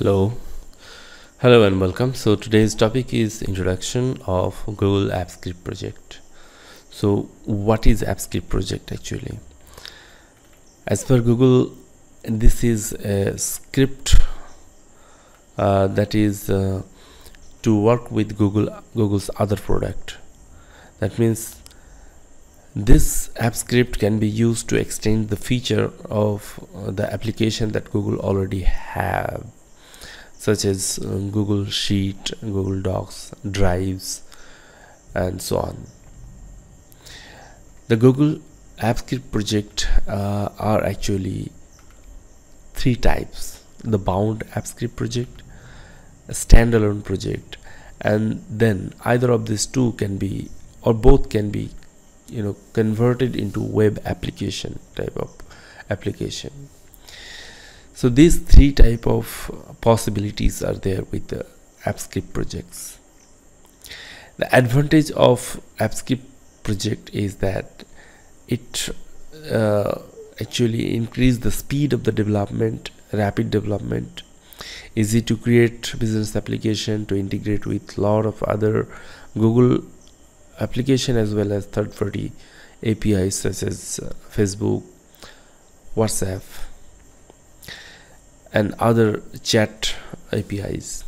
Hello and welcome. So today's topic is introduction of Google AppScript project. So what is AppScript project actually? As per Google, this is a script that is to work with Google's other product. That means this AppScript can be used to extend the feature of the application that Google already have, such as Google Sheet, Google Docs, Drives, and so on. The Google AppScript project are actually three types: the bound AppScript project, a standalone project, and then either of these two can be, or both can be, converted into web application type of application. So these three type of possibilities are there with the AppScript projects. The advantage of AppScript project is that it actually increase the speed of the development, rapid development, easy to create business application, to integrate with a lot of other Google application as well as third-party APIs such as Facebook, WhatsApp, and other chat APIs.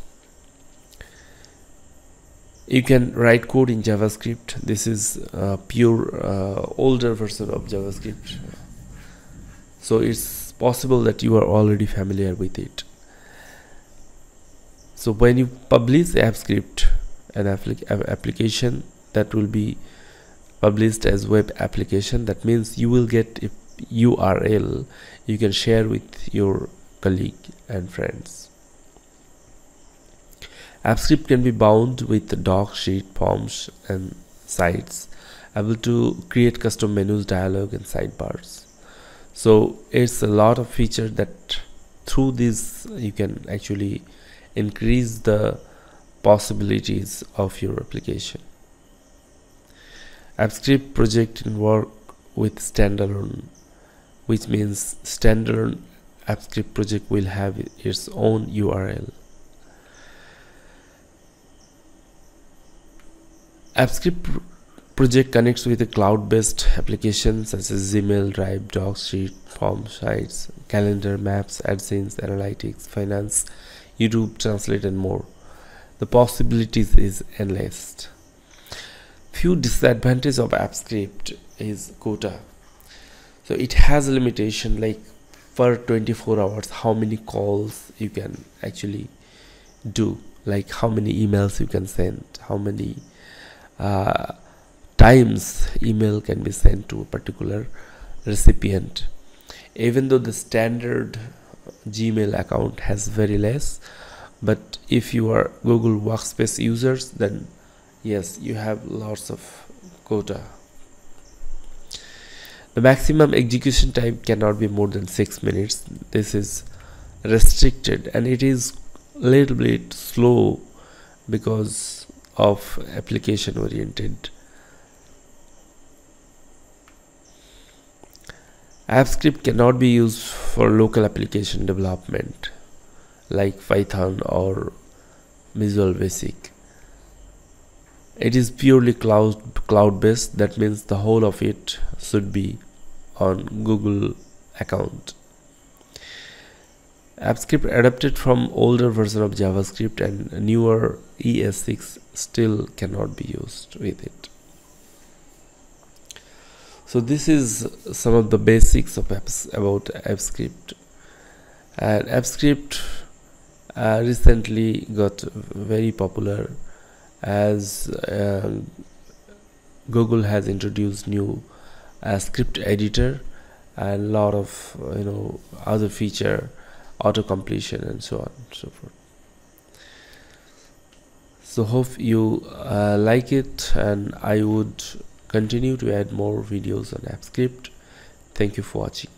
You can write code in JavaScript. This is a pure older version of JavaScript, so it's possible that you are already familiar with it. So when you publish AppScript, an application that will be published as web application, that means you will get a URL you can share with your colleague and friends. AppScript can be bound with the doc, sheet, forms, and sites, able to create custom menus, dialog, and sidebars. So it's a lot of features that through this you can actually increase the possibilities of your application. AppScript project can work with standalone, which means standalone AppScript project will have its own URL. AppScript project connects with a cloud-based application such as Gmail, Drive, Docs, Sheet, Form, Sites, Calendar, Maps, AdSense, Analytics, Finance, YouTube, Translate, and more. The possibilities is endless. Few disadvantages of AppScript is quota. So it has a limitation, like per 24 hours how many calls you can actually do, like how many emails you can send, how many times email can be sent to a particular recipient. Even though the standard Gmail account has very less, but if you are Google Workspace users, then yes, you have lots of quota. The maximum execution time cannot be more than 6 minutes. This is restricted, and it is a little bit slow because of application oriented. AppScript cannot be used for local application development like Python or Visual Basic. It is purely cloud based. That means the whole of it should be on Google account. AppScript adapted from older version of JavaScript, and newer ES6 still cannot be used with it. So this is some of the basics of about AppScript. And AppScript recently got very popular as Google has introduced new script editor and a lot of other feature, auto completion, and so on and so forth. So hope you like it, and I would continue to add more videos on AppScript. Thank you for watching.